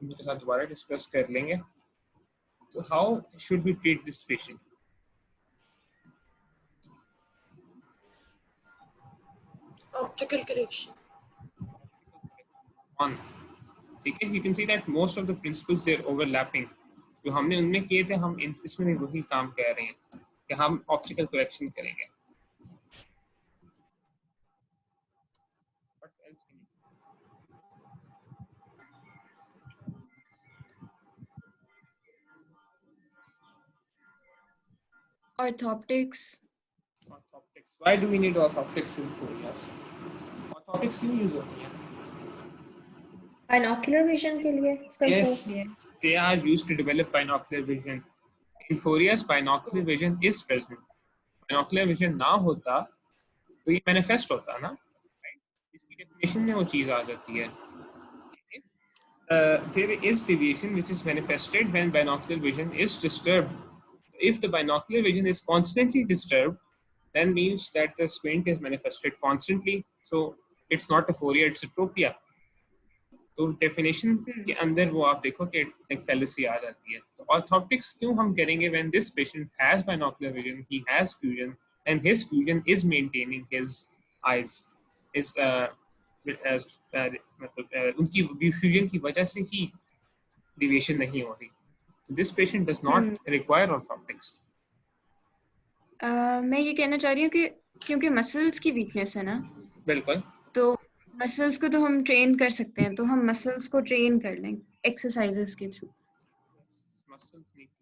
उनके साथ दोबारा डिस्कस कर लेंगे। तो how should we treat this patient? Optical correction. On, ठीक है, you can see that most of the principles they are overlapping. जो हमने उनमें किए थे हम इसमें भी वही काम कर रहे हैं कि हम ऑप्टिकल करेक्शन करेंगे। What else can you do? Orthoptics. Orthoptics. Why do we need orthoptics in Phorias? Orthoptics क्यों यूज होती हैं? Binocular vision के लिए. Yes, they are used to develop binocular vision. In Phorias, binocular vision is present. Binocular vision ना होता तो ये manifest होता ना, right? इसकी definition में वो चीज आ जाती है। There is deviation which is manifested when binocular vision is disturbed. If the binocular vision is constantly disturbed, then means that the squint is manifested constantly. So it's not a phoria, it's a tropia. तो definition के अंदर वो आप देखो कि एक fallacy आ जाती है। तो ऑर्थोप्टिक्स क्यों हम करेंगे? When this patient has binocular vision, he has fusion and his fusion is maintaining his eyes, is मतलब उनकी फ्यूजन की वजह से ही डिविएशन नहीं हो रही। This patient does not require orthoptics. मैं ये कहना चाह रही हूँ कि क्योंकि मसल्स की वीकनेस है ना, बिल्कुल, तो मसल्स को तो हम ट्रेन कर सकते हैं, तो हम मसल्स को ट्रेन कर लें एक्सरसाइजेस के थ्रू।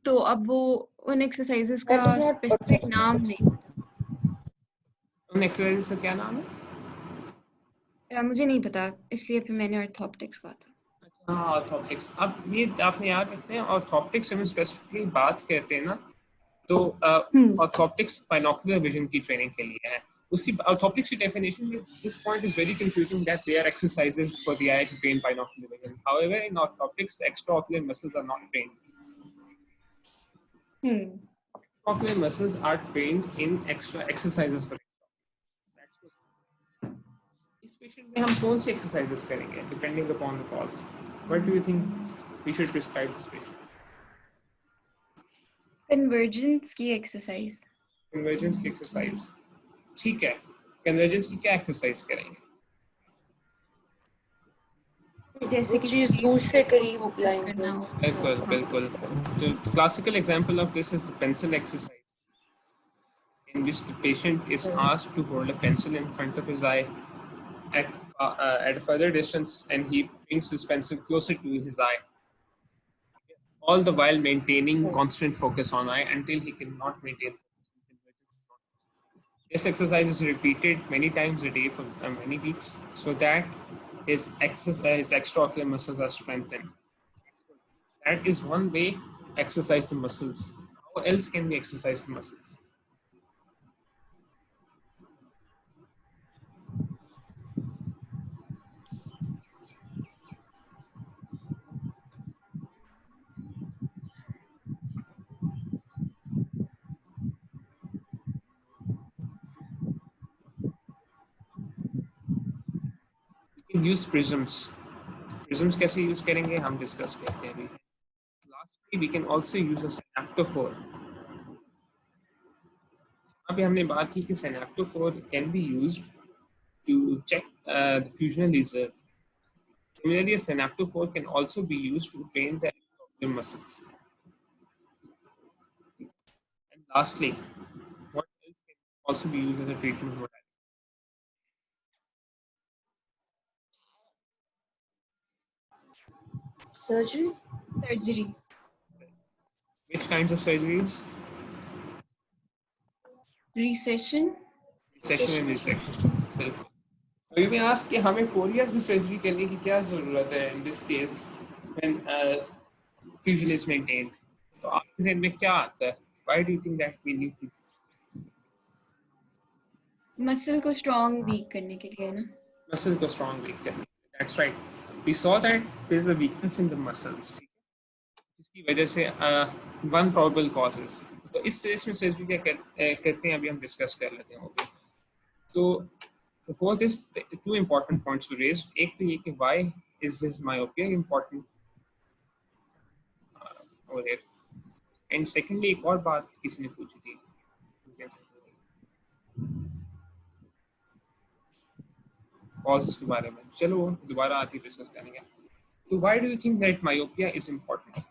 तो अब वो उन एक्सरसाइजेस का स्पेसिफिक नाम नहीं पता। उन एक्सरसाइजेस का क्या नाम है? मुझे नहीं पता, इसलिए फिर मैंने ऑर्थोप्टिक्स कहा था। अच्छा, हाँ, ऑर्थोप्टिक्स। अब ये आपने याद रखते हैं, ऑर्थोप्टिक्स हम स्पेसिफिकली बात करते हैं ना, तो ऑर्थोप्टिक्स बाइनोकुलर विजन की ट्रेनिंग के लिए है। उसकी ऑर्थोप्टिक्स की डेफिनेशन में this point is very confusing that they are exercises for the eye to train binocular vision. However in orthoptics the extraocular muscles are not trained. Ocular muscles are trained in extra exercises for इस patient में हम कौन सी exercises करेंगे depending upon the cause? What do you think we should prescribe this patient? Convergence की exercise. Convergence की exercise, ठीक है। कन्वर्जेंस की क्या एक्सरसाइज करेंगे? जैसे कि चीज दूर से करीब लाएंगे। बिल्कुल बिल्कुल। The classical example of this is the pencil exercise, in which the patient is asked to hold a pencil in front of his eye at a further distance, and he brings his pencil closer to his eye, all the while maintaining constant focus on eye until he cannot maintain focus. This exercise is repeated many times a day for many weeks, so that his extraocular muscles are strengthened. That is one way to exercise the muscles. How else can we exercise the muscles? We can use prisms. Prisms कैसे use करेंगे हम discuss करते हैं अभी। Lastly, we can also use a synaptophore. अभी हमने बात की कि synaptophore can be used to check the fusional reserve. Similarly, a synaptophore can also be used to train the extraocular muscles. And lastly, what else can also be used as a treatment modality? Surgery. Surgery. Which kinds of surgeries? Recession. Resection and resection. बिल्कुल। So you may ask कि हमें Phoria's में surgery करने की क्या जरूरत है in this case when fusion is maintained? तो आपके ज़हन में क्या आता है? Why do you think that we need to? Muscle को स्ट्रॉन्ग वीक करने के लिए ना। Muscle को strong weak करने। That's right. We saw that there is a weakness in the muscles, जिसकी वजह से one probable causes. तो इस केस में सर्जरी क्या करते हैं अभी हम डिस्कस कर लेते हैं। ओके, तो before this two important points were raised. एक तो ये कि why is his myopia important? over here. And secondly, एक और बात किसी ने पूछी थी cause के बारे में, चलो दोबारा आती डिस्कस करेंगे. So why do you think that myopia is important?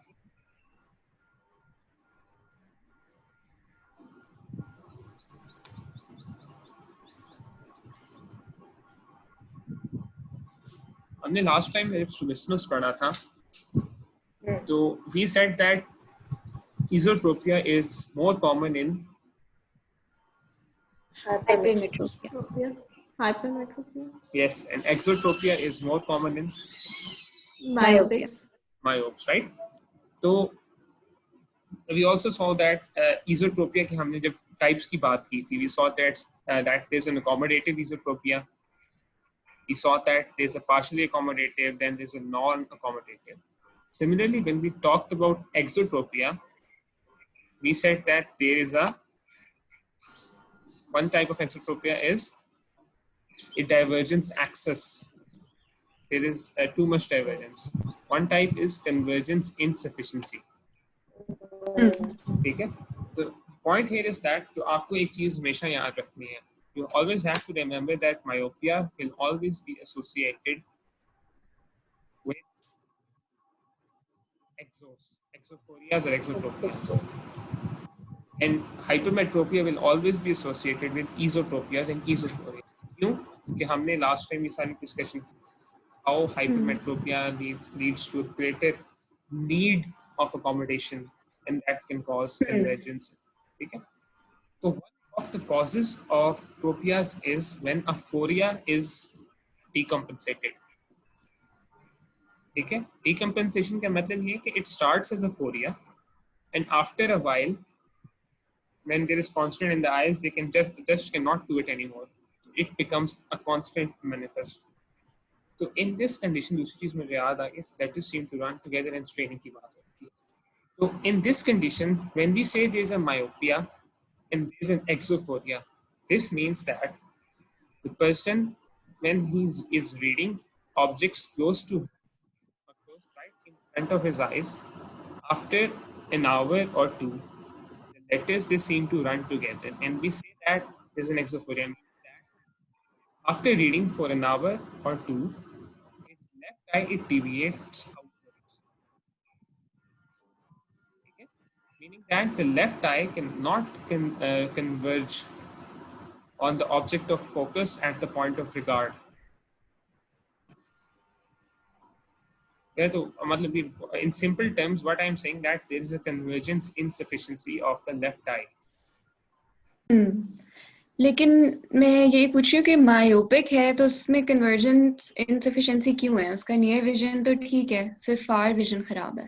हमने लास्ट टाइम स्ट्रैबिस्मस पढ़ा था, तो we said that esotropia is more common in hypermetropia. yes, and exotropia is more common in Myopics. myopes, right? So we also saw that esotropia की हमने जब types की बात की थी, we saw that that there's an accommodative esotropia. We saw that there's a partially accommodative, then there's a non-accommodative. Similarly, when we talked about exotropia, we said that there is one type of exotropia is a divergence axis. There is too much divergence. One type is convergence insufficiency. ठीक है? The point here is that जो आपको एक चीज हमेशा याद रखनी है, you always have to remember that myopia will always be associated with exophorias or exotropias. And hypermetropia will always be associated with esotropias and esophorias. क्यों? क्योंकि हमने last time ये सारी discussion की how hypermetropia leads to a greater need of accommodation, and that can cause convergence. Okay? So one of the causes of tropias is when a phoria is decompensated. ठीक है? Decompensation का मतलब ये है कि it starts as a phoria, and after a while, when there is constant in the eyes, they can just cannot do it anymore. It becomes a constant manifest. So in this condition, दूसरी चीज मुझे याद आ गई, letters seem to run together and straining की बात होती है. So in this condition, when we say there is a myopia and there is an exophoria, this means that the person, when he is reading objects close to or close right in front of his eyes, after an hour or two, the letters they seem to run together, and we say that there's an exophoria. After reading for an hour or two, his left eye it deviates outwards. Okay? Meaning that the left eye cannot converge on the object of focus at the point of regard. Yeah, तो मतलब in simple terms, what I am saying that there is a convergence insufficiency of the left eye. लेकिन मैं यही पूछ रही हूँ कि myopic है तो उसमें कन्वर्जेंस इनसफिशिएंसी क्यों है? उसका नियर विजन तो ठीक है, सिर्फ फार विजन खराब है.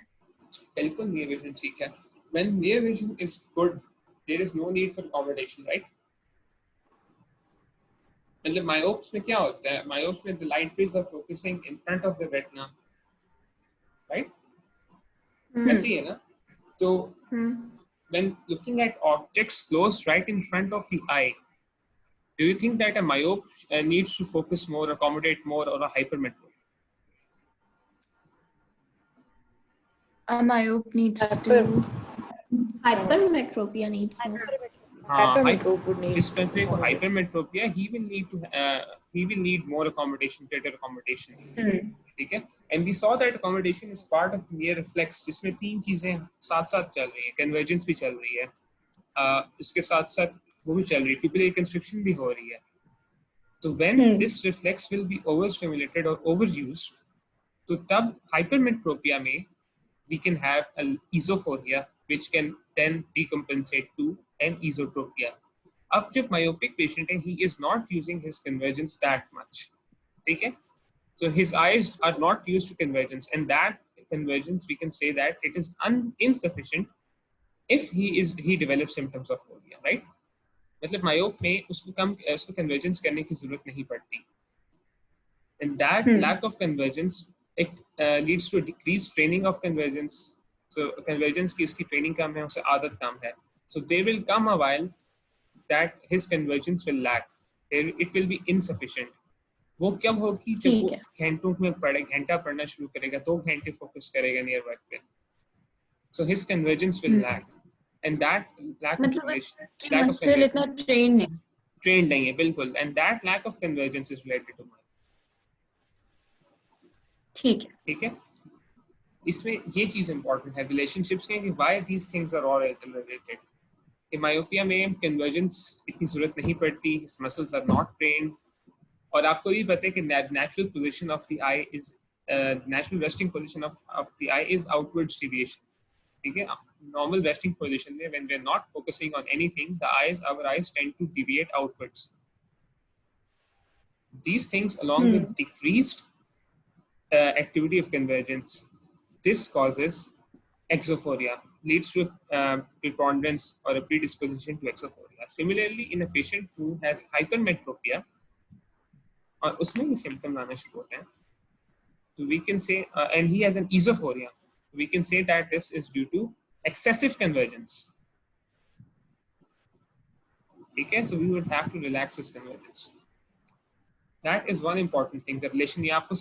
बिल्कुल नियर विजन ठीक है. When near vision is good, there is no need for accommodation, right? मतलब myopes में क्या होता है? Myopes में the light rays are focusing in front of the retina, right? ऐसे ही है ना? So when looking at objects close right in front of the eye, do you think that a myope needs to focus more, accommodate more, or a hypermetrope? A myope needs to Hypermetropia needs more. Hypermetrope would need. Especially for hypermetropia, he will need more accommodation, greater accommodation. ठीक है? And we saw that accommodation is part of the near reflex, जिसमें तीन चीजें साथ-साथ चल रही हैं, convergence भी चल रही है, इसके साथ-साथ वो भी चल रही है, pupillary constriction भी हो रही है. So when this reflex will be overstimulated or overused, तो तब hypermetropia में we can have an esophoria, which can then decompensate to an esotropia. अब जब myopic patient है, he is not using his convergence that much. ठीक है? So his eyes are not used to convergence, and that convergence we can say that it is insufficient if he develops symptoms of phoria, right? मतलब myope में उसको convergence करने की जरूरत नहीं पड़ती, and that lack of convergence it leads to a decreased training of convergence. So convergence की उसकी training कम है, उससे आदत कम है. So there will come a while that his convergence will lack. It will be insufficient. वो कब होगी? जब वो घंटों में घंटा पढ़ना शुरू करेगा, 2 घंटे फोकस करेगा नियर वर्क पे. So his convergence will lack, and that lack of मतलब relation, उसकी lack of मसल इतना ट्रेन नहीं trained नहीं है बिल्कुल, and that lack of convergence is related to myopia. ठीक है ठीक है, इसमें ये चीज इंपॉर्टेंट है रिलेशनशिप्स के कि why these things are all related. कि myopia में convergence इतनी जरूरत नहीं पड़ती, his muscles are not trained, और आपको भी पता है कि natural position of the eye is natural resting position of the eye is outwards deviation. ठीक है, normal resting position में when we are not focusing on anything, our eyes tend to deviate outwards. These things, along with decreased activity of convergence, this causes exophoria, leads to preponderance or a predisposition to exophoria. Similarly, in a patient who has hypermetropia, और उसमें ये symptom आना शुरू होते हैं, so we can say, and he has an esophoria, we can say that this is due to excessive convergence. Okay, so we would have to relax his convergence. That is one important thing. The relation ये आपको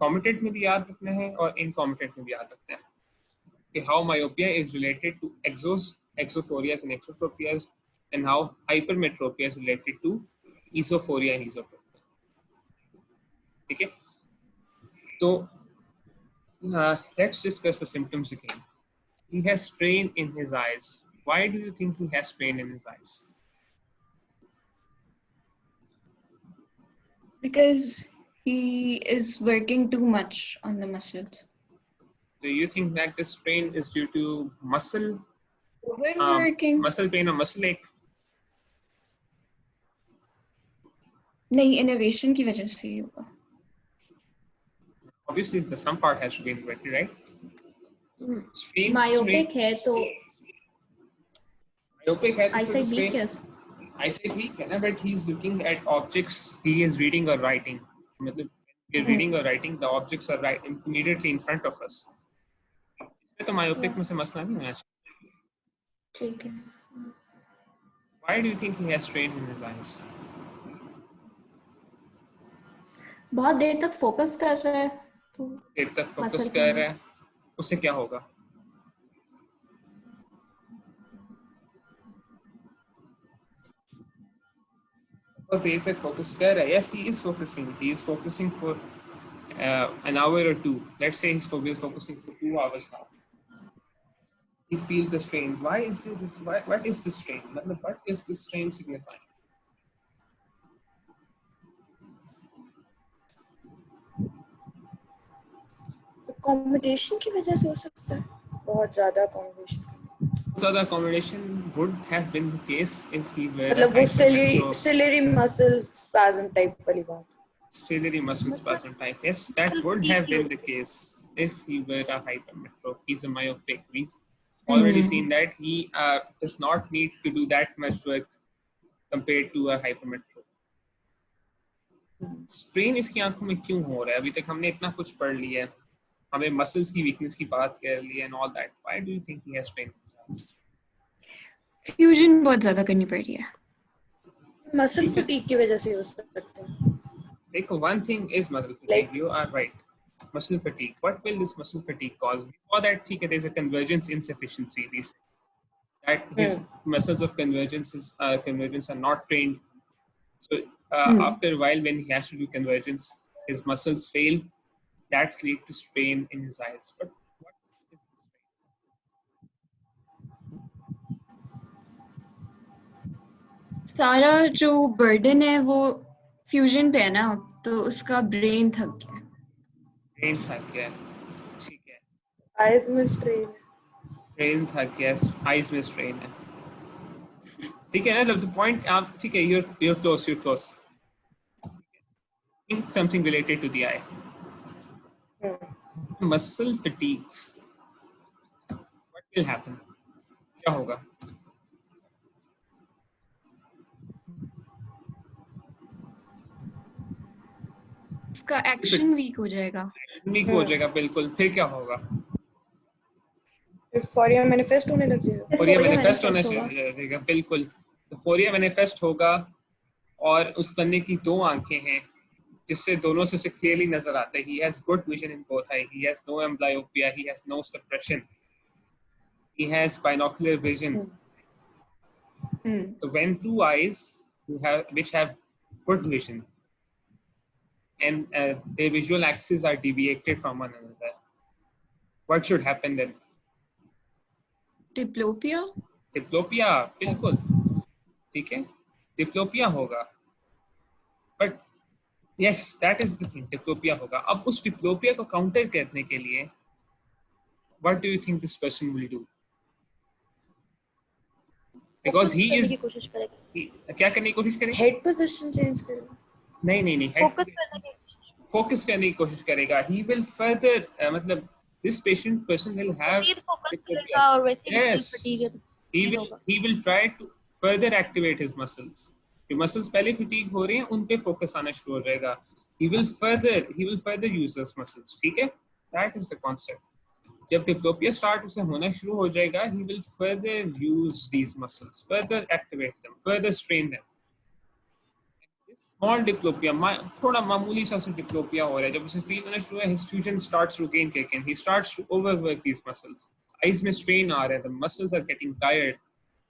comitant में भी याद रखना है और incomitant में भी याद रखना है कि how myopia is related to exophorias and exotropias, and how hypermetropia is related to esophoria and esotropia. ठीक है, तो let's discuss the symptoms again. He has strain in his eyes. Why do you think he has strain in his eyes? because he is working too much on the muscles. Do you think that this strain is due to muscle Overworking. muscle pain or muscle ache? नहीं, innovation की वजह से ही होगा. Obviously, some part has to be inverted, right? Strain, myopic है तो myopic है तो eyesight strain- weak है. eyesight weak है ना, but he is looking at objects he is reading or writing. मतलब we are reading or writing, the objects are right immediately in front of us. इसमें तो myopic में से मसला नहीं होना चाहिए. ठीक है. Why do you think he has strain in his eyes? बहुत देर तक फोकस कर रहा है तो देर तक फोकस muscle कर pain. रहा है, उससे क्या होगा? बहुत देर तक फोकस कर रहा है. Yes, he is focusing. He is focusing for an hour or two. Let's say he's focusing for 2 hours now. He feels the strain. Why is this? What is this strain? What is this strain signifying? Accommodation की वजह से हो सकता है, बहुत ज़्यादा accommodation. So the accommodation would have been the case if he were मतलब वो ciliary muscle spasm type वाली बात. ciliary muscle spasm type. Yes, that would have been the case if he were a hypermetro. He's a myopic. We've already seen that he does not need to do that much work compared to a hypermetro. Strain इसकी आंखों में क्यों हो रहा है? अभी तक हमने इतना कुछ पढ़ लिया है, हमें मसल्स की वीकनेस की बात कर ली and all that. Why do you think he has strain in his eyes? Fusion बहुत ज्यादा करनी पड़ रही है. Muscle fatigue की वजह से हो सकता है. देखो, one thing is muscle fatigue. You are right. Muscle fatigue. What will this muscle fatigue cause? Before that, ठीक है, there's a convergence insufficiency. We say that his muscles of convergence are not trained. So after a while, when he has to do convergence, his muscles fail. That's lead to strain in his eyes. But what is the strain? सारा जो burden है वो fusion पे है ना, तो उसका brain थक गया. Brain थक गया. ठीक है. Eyes में strain. Brain थक गया. Eyes में strain है. ठीक है ना, the point आप ठीक है, you're close. Think something related to the eye. Muscle fatigues. What will happen? क्या होगा? उसका एक्शन वीक हो जाएगा. वीक हो जाएगा बिल्कुल. फिर क्या होगा? फिर फोरिया मैनिफेस्ट होने लग जाएगा. फोरिया मैनिफेस्ट होना चाहिए बिल्कुल. तो फोरिया मैनिफेस्ट होगा और उस बंदे की 2 आंखें हैं जिससे दोनों से उसे क्लियरली नजर आता है. He has good vision in both eyes. He has no amblyopia. He has no suppression. he has binocular vision. So when two eyes which have good vision and their visual axes are deviated from one another, what should happen then? Diplopia? Diplopia, बिल्कुल ठीक है, diplopia होगा. But yes, that is the thing, diplopia होगा. अब उस diplopia को counter करने के लिए what do you think this person will do? Because he is क्या करने की कोशिश करेगा? हेड पोजीशन चेंज करेगा. नहीं, फोकस करने की कोशिश करेगा. ही विल फर्दर मतलब this person will have yes, he will try to further activate his muscles. जो muscles पहले fatigue हो रहे हैं उन पे focus आना शुरू हो जाएगा. he will further use those muscles. ठीक है, that is the concept. जब diplopia start उसे होना शुरू हो जाएगा, he will further use these muscles, further activate them, further strain them. Small diplopia, थोड़ा मामूली सा diplopia हो रहा है. जब उसे feel होना शुरू है, his fusion starts to gain kick in. He starts to overwork these muscles. Eyes में strain आ रहा है. The muscles are getting tired.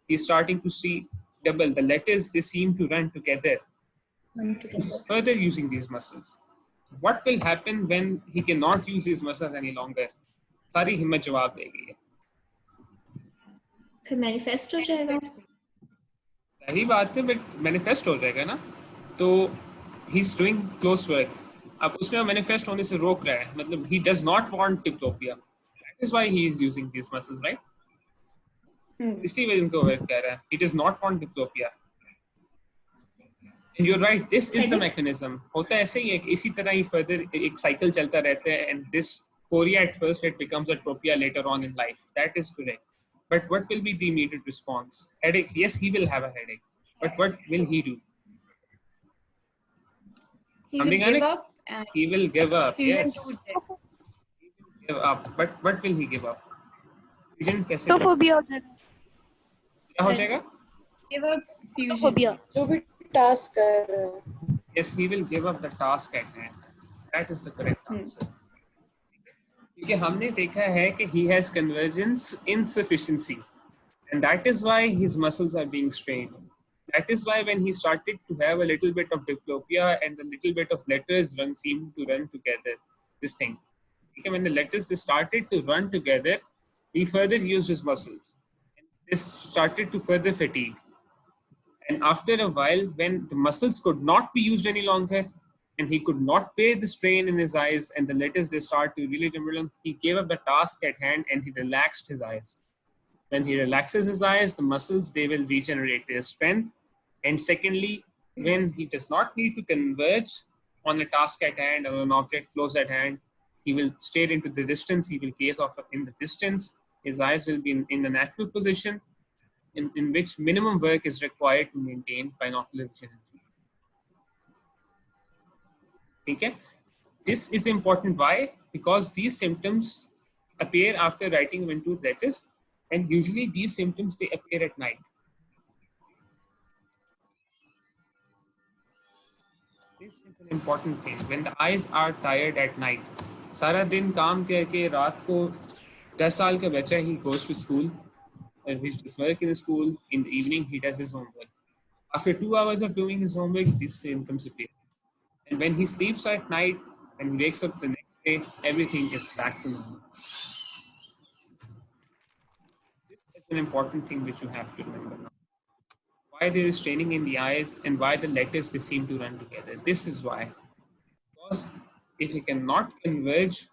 He's starting to see double. The letters, they seem to run together. He's further using these muscles. What will happen when he cannot use these muscles any longer? सारी हिम्मत जवाब देगी. फिर manifest हो जाएगा. सही बात है, बट मैनिफेस्ट हो जाएगा ना. तो he is doing close work. अब उसमें मैनिफेस्ट होने से रोक रहा है. मतलब he does not want diplopia. That is why he is using this muscles, right? इसी वजह उनको वर्क कर रहा है. He does not want diplopia. And you are right, this is the mechanism. होता ऐसे ही है कि इसी तरह ही फर्दर एक साइकिल चलता रहता है. And this phoria at first, it becomes atropia later on in life. That is correct. But what will be the immediate response? Headache. Yes, he will have a headache. But what will he do? He will give up. He will give up. Yes. He will give up. But what will he give up? Fusion कैसे? तो phobia हो जाएगा. क्या हो जाएगा? Give up fusion. Phobia. जो भी task कर रहा है. Yes, he will give up the task at hand. That is the correct answer. क्योंकि हमने देखा है कि he has convergence insufficiency, and that is why his muscles are being strained. That is why when he started to have a little bit of diplopia and a little bit of letters seem to run together, this thing. Okay, when the letters they started to run together, he further used his muscles. And this started to further fatigue. And after a while, when the muscles could not be used any longer, and he could not bear the strain in his eyes, and the letters they start to really tremble, he gave up the task at hand and he relaxed his eyes. When he relaxes his eyes, the muscles, they will regenerate their strength. And secondly, when he does not need to converge on a task at hand or an object close at hand, he will stare into the distance, he will gaze off in the distance. His eyes will be in the natural position in which minimum work is required to maintain binocular vision. Okay? This is important. Why? Because these symptoms appear after writing one-tooth letters, and usually these symptoms, they appear at night. This is an important thing. When the eyes are tired at night, सारा दिन काम करके रात को 10 साल का बच्चा, he goes to school, he does work in the school. In the evening, he does his homework. After 2 hours of doing his homework, these symptoms appear. And when he sleeps at night and he wakes up the next day, everything is back to normal. This is an important thing which you have to remember now. Why there is straining in the eyes and why the letters, they seem to run together. This is why. Because if he cannot converge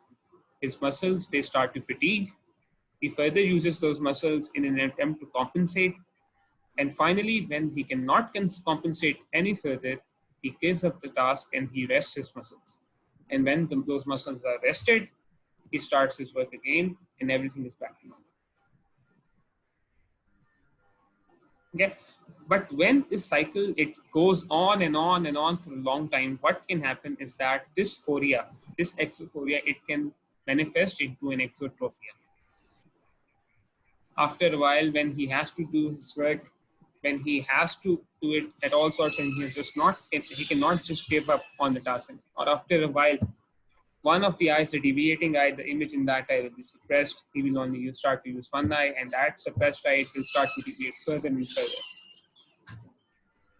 his muscles, they start to fatigue. He further uses those muscles in an attempt to compensate. And finally, when he cannot compensate any further, he gives up the task and he rests his muscles. And when those muscles are rested, he starts his work again and everything is back to normal. Okay? But when this cycle, it goes on and on and on for a long time, what can happen is that this phoria, this exophoria, it can manifest into an exotropia. After a while, when he has to do his work, when he has to do it at all sorts, and he cannot just give up on the task. Or after a while, one of the eyes, the deviating eye, the image in that eye will be suppressed. He will only start to use one eye, and that suppressed eye will start to deviate further and further.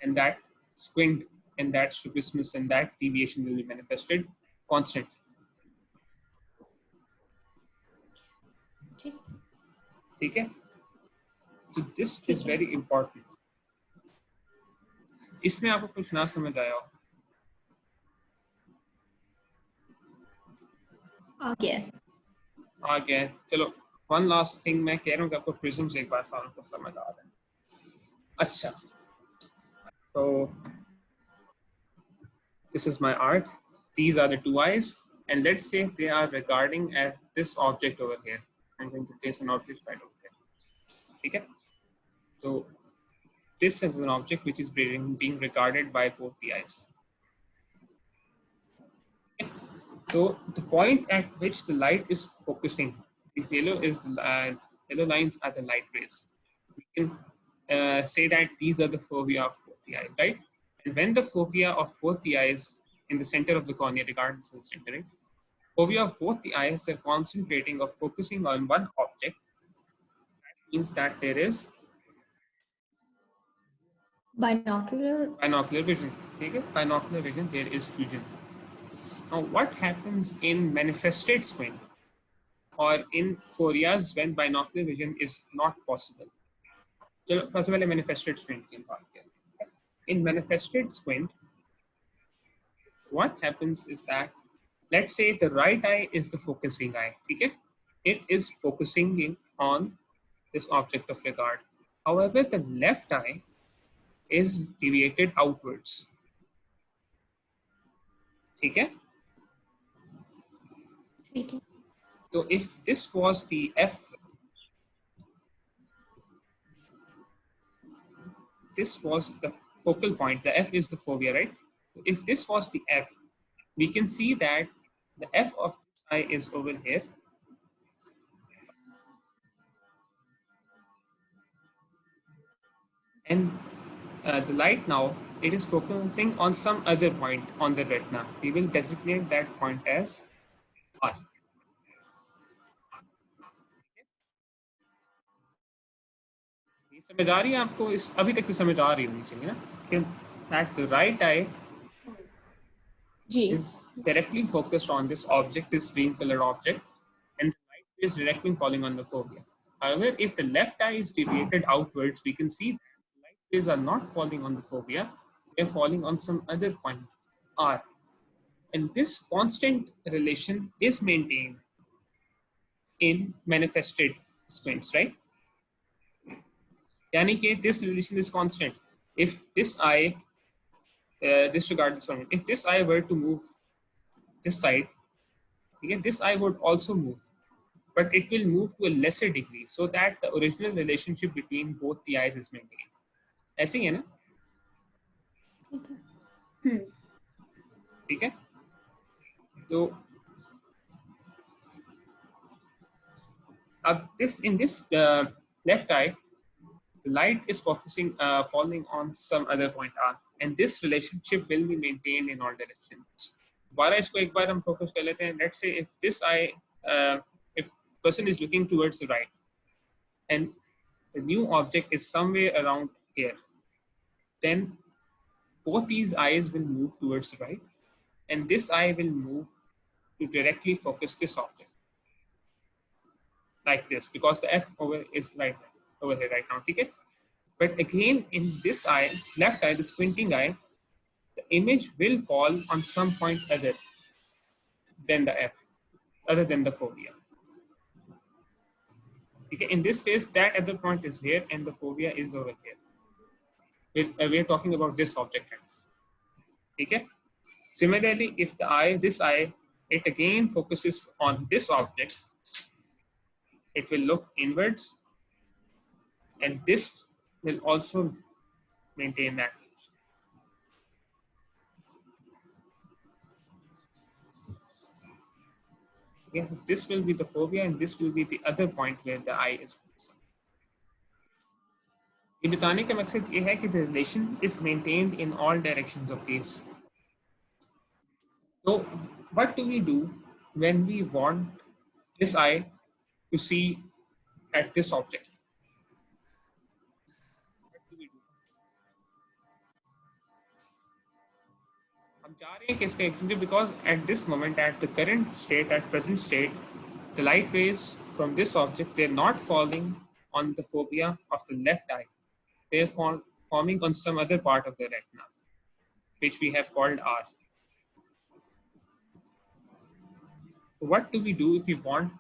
And that squint and that strabismus and that deviation will be manifested constantly. Okay? So this is very important. इसमें आपको कुछ ना समझ आया हो? आ गया. चलो, one last thing मैं कह रहा हूँ कि आपको prism से एक बार सारों को समझ आ रहा है. अच्छा. So this is my art. These are the two eyes, and let's say they are regarding at this object over here. I'm going to place an object right over here. Okay? So this is an object which is being regarded by both the eyes. Okay? So the point at which the light is focusing, this yellow is the yellow lines are the light rays. We can say that these are the fovea of both the eyes, right? And when the fovea of both the eyes in the center of the cornea, regardless of the center, right? Fovea of both the eyes are concentrating or focusing on one object. That means that there is binocular vision. Okay? Binocular vision, there is fusion. Now, what happens in manifested squint or in Phorias when binocular vision is not possible? So, first of all, manifested squint. In manifested squint, what happens is that, let's say the right eye is the focusing eye. Okay? It is focusing on this object of regard. However, the left eye is deviated outwards. Okay? So if this was the F, this was the focal point, the F is the fovea, right? If this was the F, we can see that the F of this eye is over here. And the light now, it is focusing on some other point on the retina. We will designate that point as R. ये समझ आ रही है आपको? इस अभी तक तो समझ आ रही होनी चाहिए ना कि that the right eye is directly focused on this object, this green colored object, and the light is directly falling on the fovea. However, if the left eye is deviated outwards, we can see that the light rays are not falling on the fovea, they are falling on some other point, R. And this constant relation is maintained in manifested squints, right? Yani कि this relation is constant. If this eye, disregard this one, if this eye were to move this side, again, this eye would also move, but it will move to a lesser degree so that the original relationship between both the eyes is maintained. ऐसे ही है ना? ठीक है? तो अब this in this left eye, the light is focusing, falling on some other point R, and this relationship will be maintained in all directions. दोबारा इसको एक बार हम focus कर लेते हैं. Let's say if this eye, if person is looking towards the right, and the new object is somewhere around here, then both these eyes will move towards the right, and this eye will move to directly focus this object like this, because the F over is right over here right now. Okay? But again, in this eye, left eye, the squinting eye, the image will fall on some point other than the F, other than the fovea. Okay? In this case, that other point is here and the fovea is over here. We are talking about this object. Okay? Similarly, if the eye, this eye, it again focuses on this object, it will look inwards, and this will also maintain that relation. Okay, so this will be the fovea, and this will be the other point where the eye is focusing. ये बताने का मकसद ये है कि the relation is maintained in all directions of gaze. So what do we do when we want this eye to see at this object? What do we do? हम चाह रहे हैं कि इसका actually because at this moment, at the current state, at present state, the light rays from this object, they're not falling on the fovea of the left eye. They're forming on some other part of the retina, which we have called R. So what do we do if we want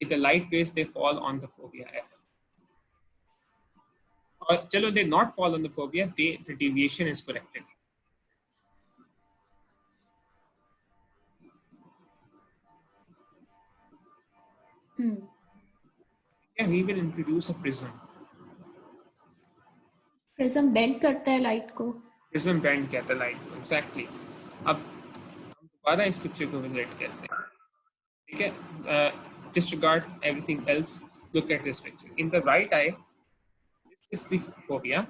if the light rays they fall on the fovea F? Or chalo, they not fall on the fovea, the deviation is corrected. Yeah, we will introduce a prism. Prism bend करता है light को. Prism bend कहता है light को. Exactly. अब हम दोबारा इस पिक्चर को विजिट करते हैं. ठीक है, disregard everything else. Look at this picture. In the right eye, this is the fovea,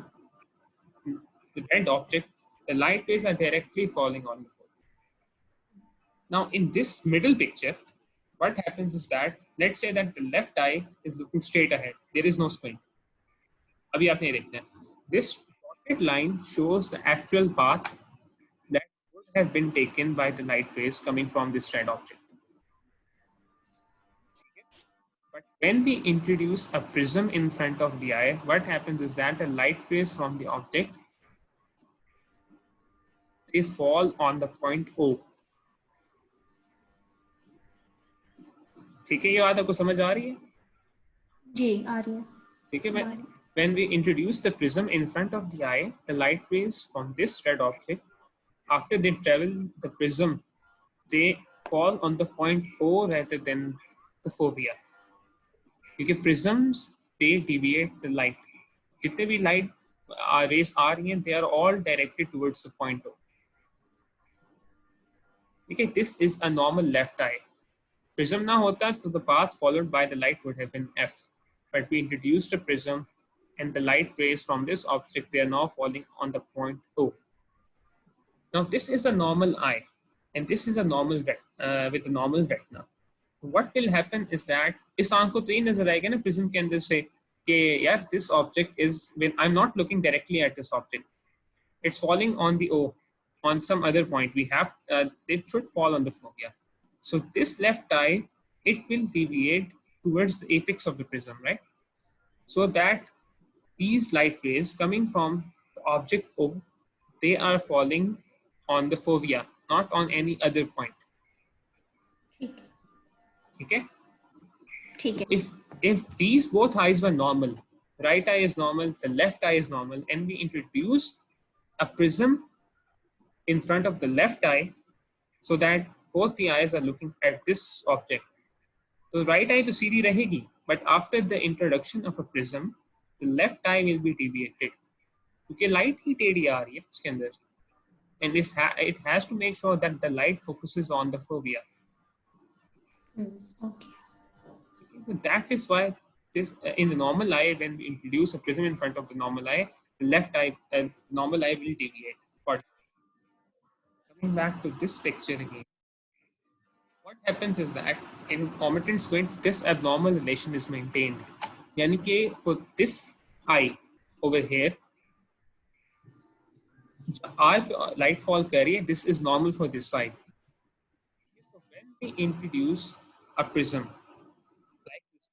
the bent object. The light rays are directly falling on the fovea. Now, in this middle picture, what happens is that, let's say that the left eye is looking straight ahead. There is no squint. अभी आप नहीं देखते हैं. This dotted line shows the actual path that would have been taken by the light rays coming from this red object. But when we introduce a prism in front of the eye, what happens is that the light rays from the object, they fall on the point O. ठीक है, ये बात आपको समझ आ रही है? जी आ रही है. ठीक है. When we introduce the prism in front of the eye, the light rays from this red object, after they travel the prism, they fall on the point O rather than the fovea. Because prisms, they deviate the light. जितने भी light rays आ रही हैं, they are all directed towards the point O. Okay, this is a normal left eye. Prism ना होता तो the path followed by the light would have been F. But we introduced a prism, and the light rays from this object, they are now falling on the point O. Now this is a normal eye, and this is a normal with a normal retina. What will happen is that इस आंख को तो ये नजर आएगा ना prism के अंदर से कि यार this object is, when I'm not looking directly at this object, it's falling on the O, on some other point. We have it should fall on the fovea. So this left eye, it will deviate towards the apex of the prism, right? So that these light rays coming from the object O, they are falling on the fovea, not on any other point. Okay? ठीक है. If these both eyes were normal, right eye is normal, the left eye is normal, and we introduce a prism in front of the left eye so that both the eyes are looking at this object. So right eye to सीधी रहेगी, but after the introduction of a prism, the left eye will be deviated. क्योंकि light ही टेढ़ी आ रही है उसके अंदर, and it has to make sure that the light focuses on the fovea. Okay. So that is why this in the normal eye, when we introduce a prism in front of the normal eye, the left eye, normal eye will deviate. But coming back to this picture again, what happens is that in comitant squint, this abnormal relation is maintained. यानी कि for this eye over here, eye light fall कर रही है, this is normal for this side. So when we introduce a prism like this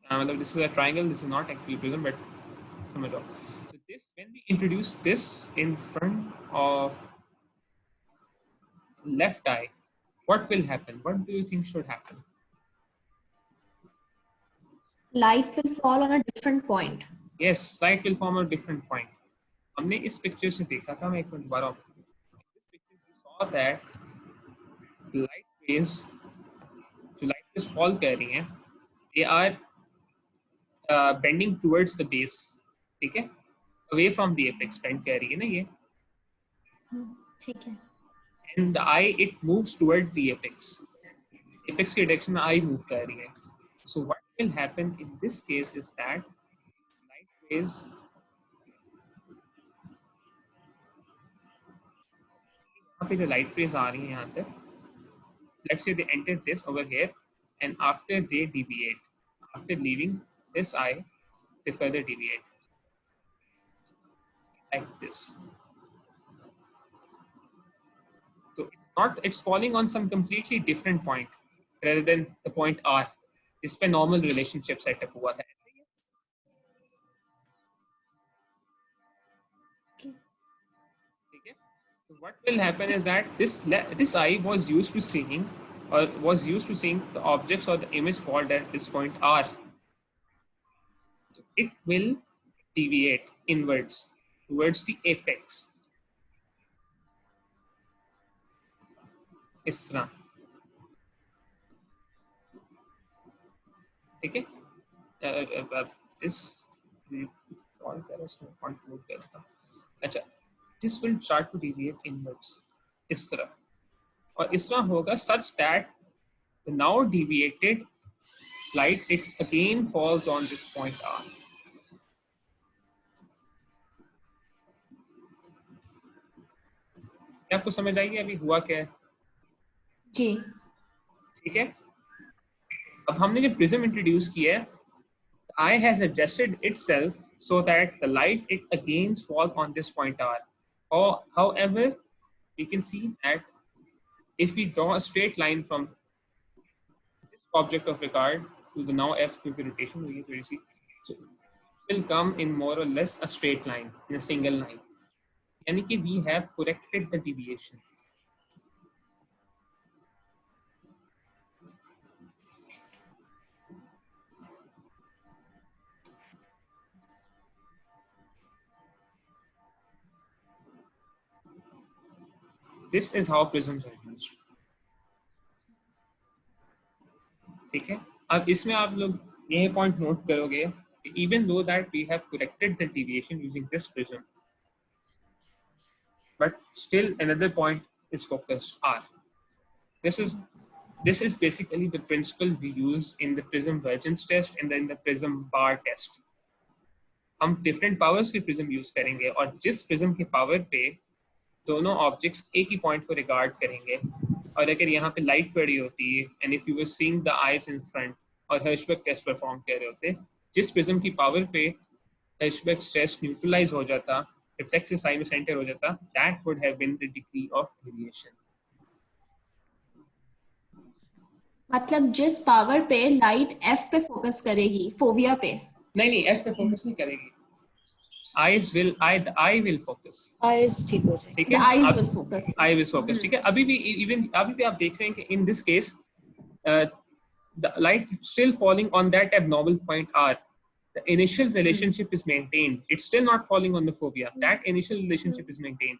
one, this is a triangle, this is not actually prism, but समझ लो. So this, when we introduce this in front of left eye, what will happen? What do you think should happen? Light will fall on a different point. Yes, light will form a different point. हमने इस picture से देखा था, मैं एक minute दोबारा. This picture we saw that light rays, जो light rays fall कर रही हैं, they are bending towards the base. ठीक है? Away from the apex bend कर रही है ना ये. ठीक है. And the eye, it moves toward the apex. Apex की direction में eye move कर रही है. So what will happen in this case is that light rays, यहाँ पे जो light rays आ रही हैं यहाँ तक, let's say they enter this over here, and after they deviate, after leaving this eye, they further deviate like this. So it's falling on some completely different point rather than the point R. इस पे normal relationship setup हुआ था. Okay. So what will happen is that this eye was used to seeing the objects or the image fall at this point R. It will deviate inwards towards the apex. इस तरह. ठीक है. This fall कर इसमें conclude करता. अच्छा. This will start to deviate inwards. इस तरह. और इस तरह होगा such that the now deviated light it again falls on this point R. क्या आपको समझ आएगी अभी हुआ क्या है? जी. ठीक है. अब हमने जो प्रिज्म इंट्रोड्यूस किया है, the eye has adjusted itself so that the light it again falls on this point R. Or however, we can see that if we draw a straight line from this object of regard to the now F to the rotation, we can see so it will come in more or less a straight line in a single line. यानी कि we have corrected the deviation. This is how prisms are used. ठीक है. अब इसमें आप लोग ये point note करोगे, even though that we have corrected the deviation using this prism, but still another point is focused R. This is basically the principle we use in the prism divergence test and then the prism bar test. हम different powers के prism use करेंगे और जिस prism के power पे दोनों objects एक ही point को regard करेंगे, और अगर यहाँ पे light पड़ी होती है and if you were seeing the eyes in front और Hirschberg test perform कर रहे होते, जिस prism की power पे Hirschberg stress neutralize हो जाता, reflexive psi में center हो जाता, that would have been the degree of deviation. मतलब जिस पावर पे लाइट एफ पे फोकस करेगी फोविया पे, नहीं F पे फोकस नहीं करेगी. I will focus. Eyes ठीक हो जाएगी. ठीक है. the eyes will focus. I will focus. ठीक है. अभी भी आप देख रहे हैं कि in this case the light still falling on that abnormal point R. The initial relationship is maintained. It's still not falling on the fovea. That initial relationship is maintained.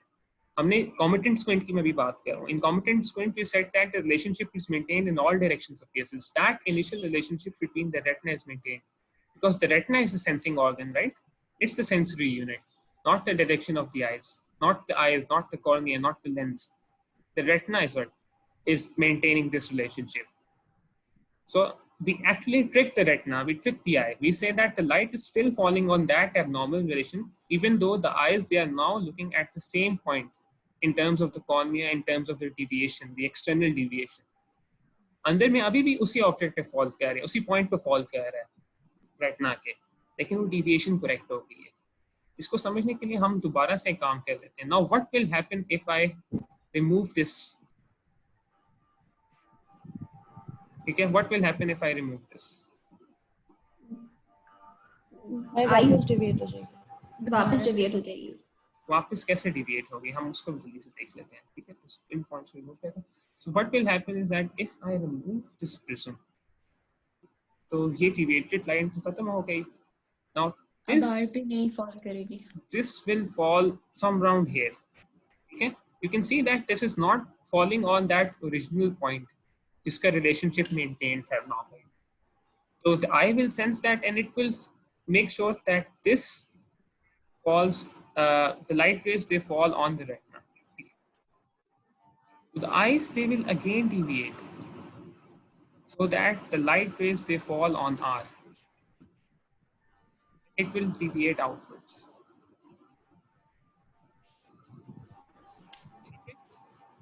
हमने comitant squint की मैं भी बात कर रहा हूँ. In comitant squint we said that the relationship is maintained in all directions of cases. That initial relationship between the retina is maintained because the retina is the sensing organ, right? It's the sensory unit, not the direction of the eyes, not the eyes, not the cornea, not the lens. The retina is what is maintaining this relationship. So we actually trick the retina, we trick the eye. We say that the light is still falling on that abnormal relation, even though the eyes, they are now looking at the same point in terms of the cornea, in terms of the deviation, the external deviation. अंदर में अभी भी उसी object पे fall कर रहे हैं, उसी पॉइंट पे फॉल कर रहा है रेटिना के, लेकिन वो डिविएशन करेक्ट हो गई है. इसको समझने के लिए हम दोबारा से काम कर लेते हैं. Now what will happen if I remove this? ठीक है. What will happen if I remove this? वापस डिविएट हो जाएगी. वापस डिविएट हो जाएगी. वापस कैसे डिविएट होगी हम उसको जल्दी से देख लेते हैं. ठीक है. इन पॉइंट्स को रिमूव करते हैं. So what will happen is that if I remove this prism, तो ये डिविएटेड लाइन तो खत्म हो गई. Now this will fall some around here. Okay, you can see that this is not falling on that original point jiska relationship maintained have normal. So the eye will sense that and it will make sure that this falls, the light rays, they fall on the retina. So the eyes, they will again deviate so that the light rays, they fall on R. It will deviate outwards.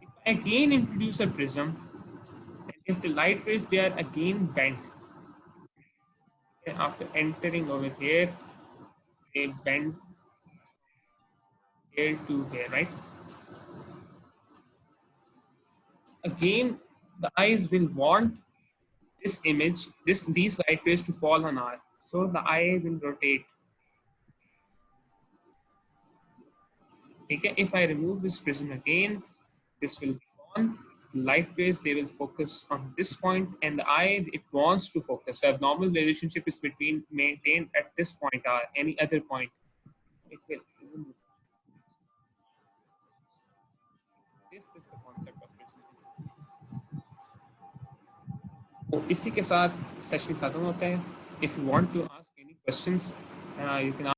If I again introduce a prism, if the light rays, they are again bent. Okay, after entering over here, they bend here to here, right? Again, the eyes will want this image, these light rays to fall on R. So the eye will rotate. Okay, if I remove this prism again, this will be gone. Light rays, they will focus on this point, and the eye, it wants to focus. So abnormal relationship is between maintained at this point or any other point. It will. This is the concept of prism. तो इसी के साथ session खत्म होता है. If you want to ask any questions, you can